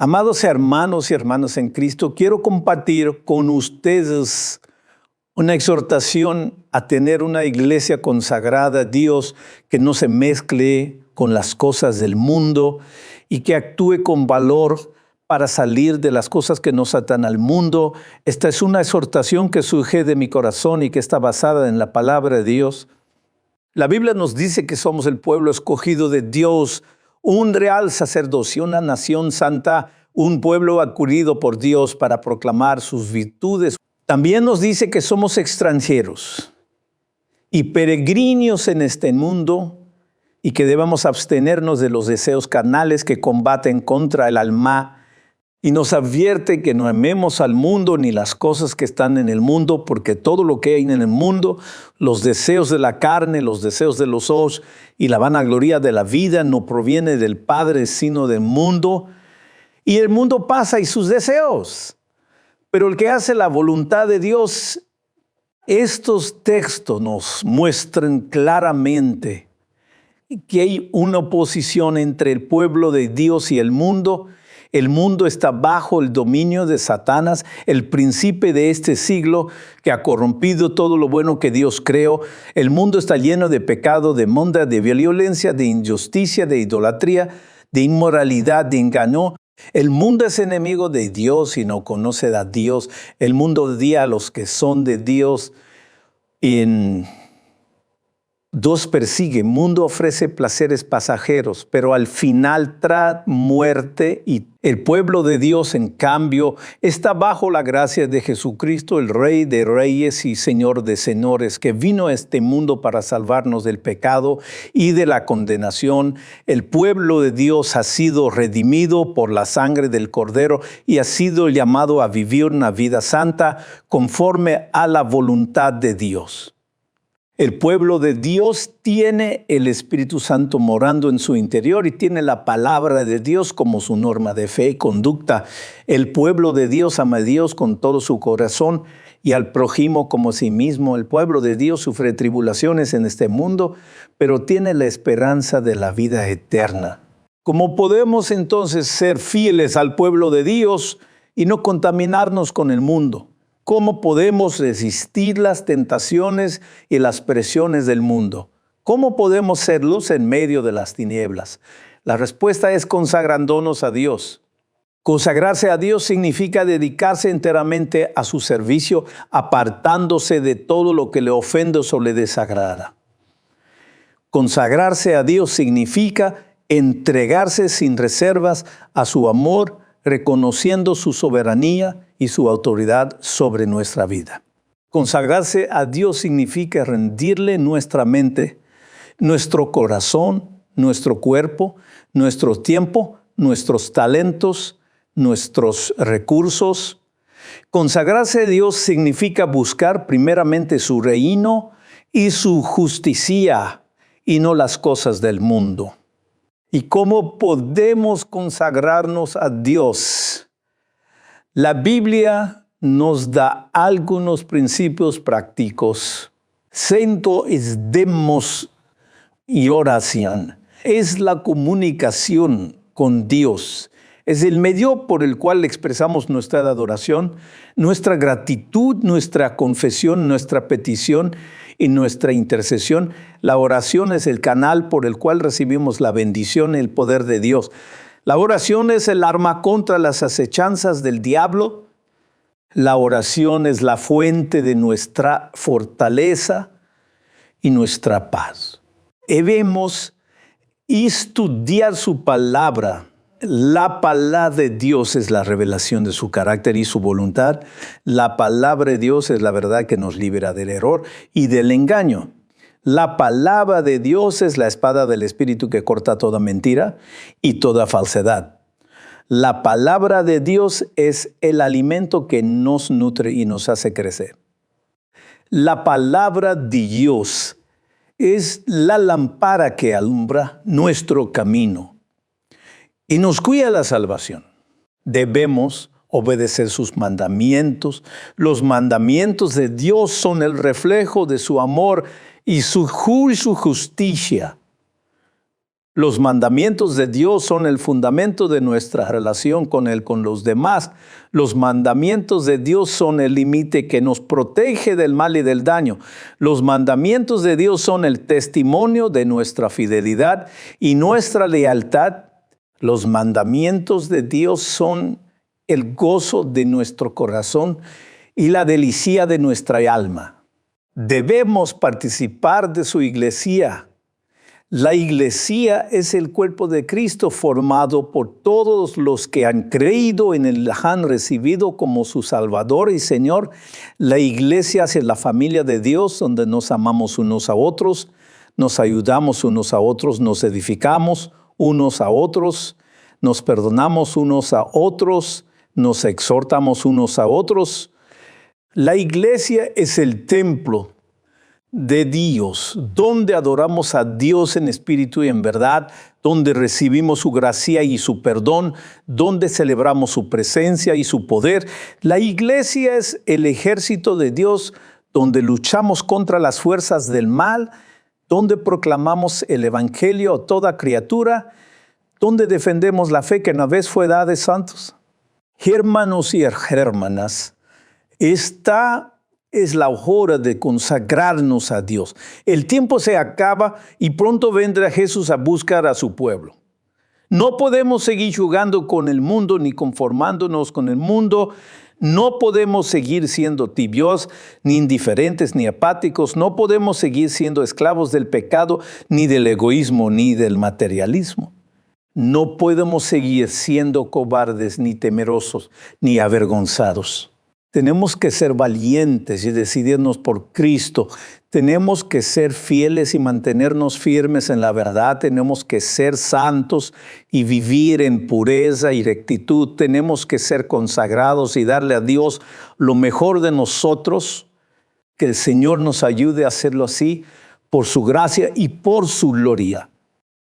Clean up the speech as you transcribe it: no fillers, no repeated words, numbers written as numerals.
Amados hermanos y hermanas en Cristo, quiero compartir con ustedes una exhortación a tener una iglesia consagrada a Dios que no se mezcle con las cosas del mundo y que actúe con valor para salir de las cosas que nos atan al mundo. Esta es una exhortación que surge de mi corazón y que está basada en la palabra de Dios. La Biblia nos dice que somos el pueblo escogido de Dios, un real sacerdocio, una nación santa, un pueblo adquirido por Dios para proclamar sus virtudes. También nos dice que somos extranjeros y peregrinos en este mundo y que debemos abstenernos de los deseos carnales que combaten contra el alma. Y nos advierte que no amemos al mundo ni las cosas que están en el mundo, porque todo lo que hay en el mundo, los deseos de la carne, los deseos de los ojos y la vanagloria de la vida no proviene del Padre, sino del mundo. Y el mundo pasa y sus deseos. Pero el que hace la voluntad de Dios, estos textos nos muestran claramente que hay una oposición entre el pueblo de Dios y el mundo. El mundo está bajo el dominio de Satanás, el príncipe de este siglo que ha corrompido todo lo bueno que Dios creó. El mundo está lleno de pecado, de maldad, de violencia, de injusticia, de idolatría, de inmoralidad, de engaño. El mundo es enemigo de Dios y no conoce a Dios. El mundo odia a los que son de Dios. Dios persigue, el mundo ofrece placeres pasajeros, pero al final trae muerte, y el pueblo de Dios, en cambio, está bajo la gracia de Jesucristo, el Rey de Reyes y Señor de Señores, que vino a este mundo para salvarnos del pecado y de la condenación. El pueblo de Dios ha sido redimido por la sangre del Cordero y ha sido llamado a vivir una vida santa conforme a la voluntad de Dios. El pueblo de Dios tiene el Espíritu Santo morando en su interior y tiene la palabra de Dios como su norma de fe y conducta. El pueblo de Dios ama a Dios con todo su corazón y al prójimo como a sí mismo. El pueblo de Dios sufre tribulaciones en este mundo, pero tiene la esperanza de la vida eterna. ¿Cómo podemos entonces ser fieles al pueblo de Dios y no contaminarnos con el mundo? ¿Cómo podemos resistir las tentaciones y las presiones del mundo? ¿Cómo podemos ser luz en medio de las tinieblas? La respuesta es consagrándonos a Dios. Consagrarse a Dios significa dedicarse enteramente a su servicio, apartándose de todo lo que le ofende o le desagrada. Consagrarse a Dios significa entregarse sin reservas a su amor, reconociendo su soberanía y su autoridad sobre nuestra vida. Consagrarse a Dios significa rendirle nuestra mente, nuestro corazón, nuestro cuerpo, nuestro tiempo, nuestros talentos, nuestros recursos. Consagrarse a Dios significa buscar primeramente su reino y su justicia y no las cosas del mundo. ¿Y cómo podemos consagrarnos a Dios? La Biblia nos da algunos principios prácticos. Santo es demos y oración. Es la comunicación con Dios. Es el medio por el cual expresamos nuestra adoración, nuestra gratitud, nuestra confesión, nuestra petición y nuestra intercesión. La oración es el canal por el cual recibimos la bendición y el poder de Dios. La oración es el arma contra las acechanzas del diablo. La oración es la fuente de nuestra fortaleza y nuestra paz. Debemos estudiar su palabra. La palabra de Dios es la revelación de su carácter y su voluntad. La palabra de Dios es la verdad que nos libera del error y del engaño. La palabra de Dios es la espada del Espíritu que corta toda mentira y toda falsedad. La palabra de Dios es el alimento que nos nutre y nos hace crecer. La palabra de Dios es la lámpara que alumbra nuestro camino y nos cuida la salvación. Debemos obedecer sus mandamientos. Los mandamientos de Dios son el reflejo de su amor y su justicia. Los mandamientos de Dios son el fundamento de nuestra relación con Él, con los demás. Los mandamientos de Dios son el límite que nos protege del mal y del daño. Los mandamientos de Dios son el testimonio de nuestra fidelidad y nuestra lealtad. Los mandamientos de Dios son el gozo de nuestro corazón y la delicia de nuestra alma. Debemos participar de su iglesia. La iglesia es el cuerpo de Cristo formado por todos los que han creído en Él, han recibido como su Salvador y Señor. La iglesia es la familia de Dios donde nos amamos unos a otros, nos ayudamos unos a otros, nos edificamos unos a otros, nos perdonamos unos a otros, nos exhortamos unos a otros. La iglesia es el templo de Dios, donde adoramos a Dios en espíritu y en verdad, donde recibimos su gracia y su perdón, donde celebramos su presencia y su poder. La iglesia es el ejército de Dios, donde luchamos contra las fuerzas del mal, donde proclamamos el evangelio a toda criatura, donde defendemos la fe que una vez fue dada de santos. Hermanos y hermanas, esta es la hora de consagrarnos a Dios. El tiempo se acaba y pronto vendrá Jesús a buscar a su pueblo. No podemos seguir jugando con el mundo ni conformándonos con el mundo. No podemos seguir siendo tibios, ni indiferentes, ni apáticos. No podemos seguir siendo esclavos del pecado, ni del egoísmo, ni del materialismo. No podemos seguir siendo cobardes, ni temerosos, ni avergonzados. Tenemos que ser valientes y decidirnos por Cristo. Tenemos que ser fieles y mantenernos firmes en la verdad. Tenemos que ser santos y vivir en pureza y rectitud. Tenemos que ser consagrados y darle a Dios lo mejor de nosotros. Que el Señor nos ayude a hacerlo así por su gracia y por su gloria.